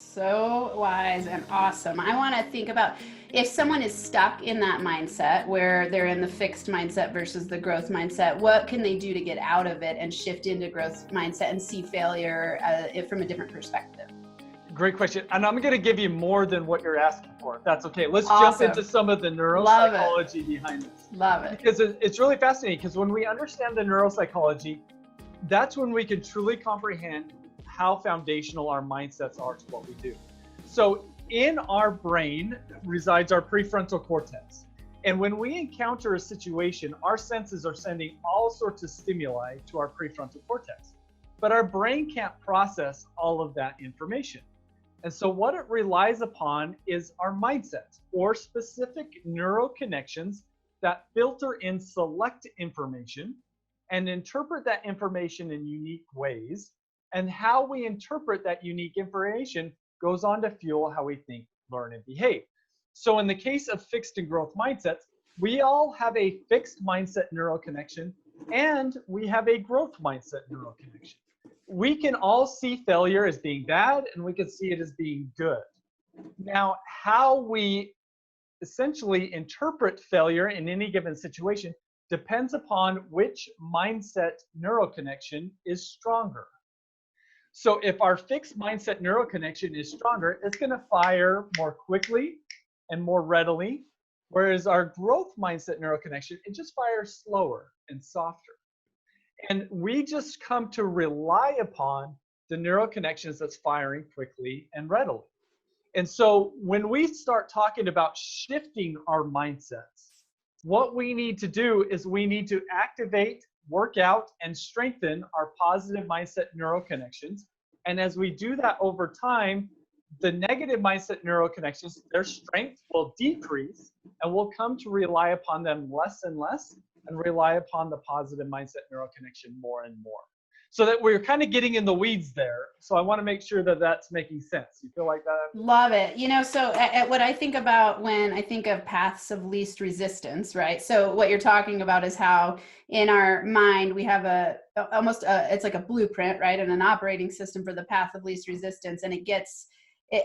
So wise and awesome. I want to think about if someone is stuck in that mindset where they're in the fixed mindset versus the growth mindset, what can they do to get out of it and shift into growth mindset and see failure from a different perspective? Great question. And I'm going to give you more than what you're asking for, if that's okay. Let's Awesome. jump into some of the Love it. neuropsychology behind this. Love it. Because it's really fascinating, because when we understand the neuropsychology, that's when we can truly comprehend how foundational our mindsets are to what we do. So in our brain resides our prefrontal cortex. And when we encounter a situation, our senses are sending all sorts of stimuli to our prefrontal cortex. But our brain can't process all of that information. And so what it relies upon is our mindsets, or specific neural connections that filter in select information and interpret that information in unique ways. And how we interpret that unique information goes on to fuel how we think, learn, and behave. So in the case of fixed and growth mindsets, we all have a fixed mindset neural connection, and we have a growth mindset neural connection. We can all see failure as being bad, and we can see it as being good. Now, how we essentially interpret failure in any given situation depends upon which mindset neural connection is stronger. So if our fixed mindset neural connection is stronger, it's going to fire more quickly and more readily, whereas our growth mindset neural connection, it just fires slower and softer. And we just come to rely upon the neural connections that's firing quickly and readily. And so when we start talking about shifting our mindsets, what we need to do is we need to activate, work out, and strengthen our positive mindset neural connections. And as we do that over time, the negative mindset neural connections, their strength will decrease, and we'll come to rely upon them less and less, and rely upon the positive mindset neural connection more and more. So that we're kind of getting in the weeds there. So I want to make sure that that's making sense. You feel like that? Love it. So what I think about when I think of paths of least resistance, right? So what you're talking about is how in our mind we have it's like a blueprint, right? And an operating system for the path of least resistance. And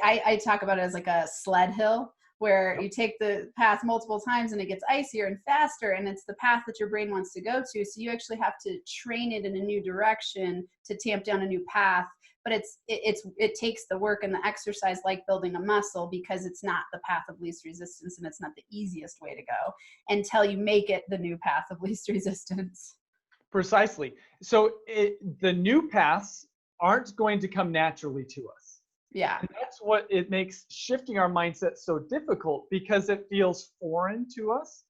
I talk about it as like a sled hill, where you take the path multiple times and it gets icier and faster, and it's the path that your brain wants to go to. So you actually have to train it in a new direction to tamp down a new path. But it takes the work and the exercise like building a muscle, because it's not the path of least resistance, and it's not the easiest way to go until you make it the new path of least resistance. Precisely. So the new paths aren't going to come naturally to us. Yeah. And that's what it makes shifting our mindset so difficult, because it feels foreign to us.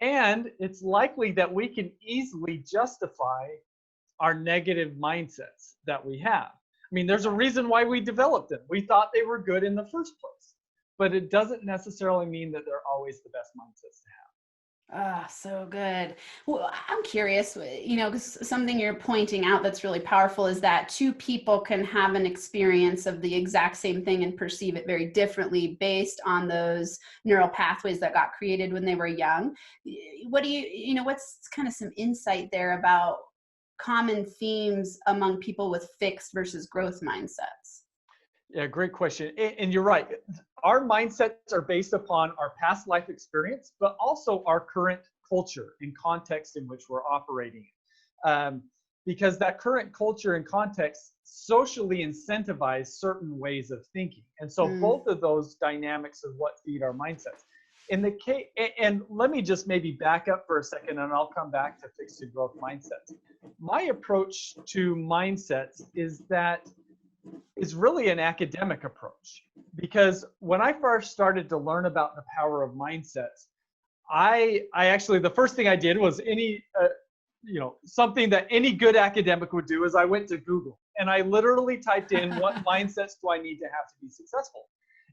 And it's likely that we can easily justify our negative mindsets that we have. I mean, there's a reason why we developed them. We thought they were good in the first place, but it doesn't necessarily mean that they're always the best mindsets to have. Ah, so good. Well, I'm curious, because something you're pointing out that's really powerful is that two people can have an experience of the exact same thing and perceive it very differently based on those neural pathways that got created when they were young. What's kind of some insight there about common themes among people with fixed versus growth mindsets? Yeah, great question. And you're right. Our mindsets are based upon our past life experience, but also our current culture and context in which we're operating. Because that current culture and context socially incentivize certain ways of thinking. And so both of those dynamics are what feed our mindsets. In the case, and let me just maybe back up for a second, and I'll come back to fixed and growth mindsets. My approach to mindsets is really an academic approach, because when I first started to learn about the power of mindsets, I actually, the first thing I did was something that any good academic would do is I went to Google and I literally typed in what mindsets do I need to have to be successful.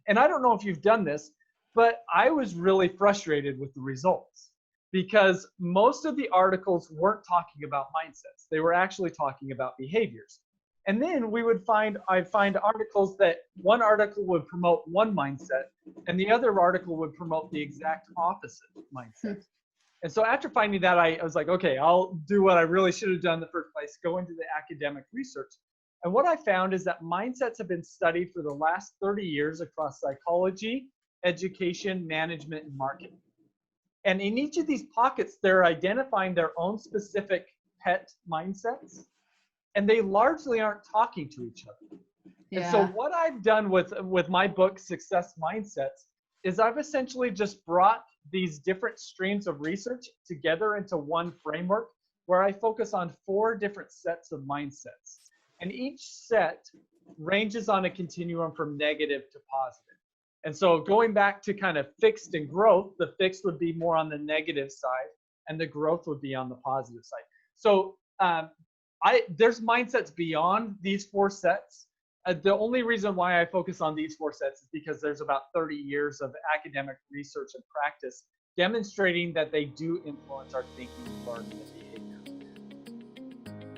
And I don't know if you've done this, but I was really frustrated with the results, because most of the articles weren't talking about mindsets. They were actually talking about behaviors. And then I'd find articles that one article would promote one mindset and the other article would promote the exact opposite mindset. And so after finding that, I was like, okay, I'll do what I really should have done in the first place, go into the academic research. And what I found is that mindsets have been studied for the last 30 years across psychology, education, management, and marketing. And in each of these pockets, they're identifying their own specific pet mindsets, and they largely aren't talking to each other. And so what I've done with my book, Success Mindsets, is I've essentially just brought these different streams of research together into one framework where I focus on 4 different sets of mindsets. And each set ranges on a continuum from negative to positive. And so going back to kind of fixed and growth, the fixed would be more on the negative side and the growth would be on the positive side. So there's mindsets beyond these 4 sets. The only reason why I focus on these 4 sets is because there's about 30 years of academic research and practice demonstrating that they do influence our thinking, learning, and behavior.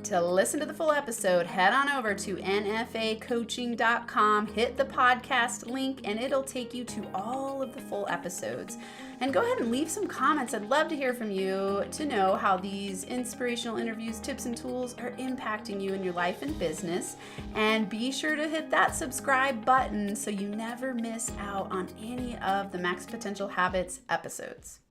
To listen to the full episode, head on over to nfacoaching.com, hit the podcast link, and it'll take you to all of the full episodes. And go ahead and leave some comments. I'd love to hear from you to know how these inspirational interviews, tips, and tools are impacting you in your life and business. And be sure to hit that subscribe button so you never miss out on any of the Max Potential Habits episodes.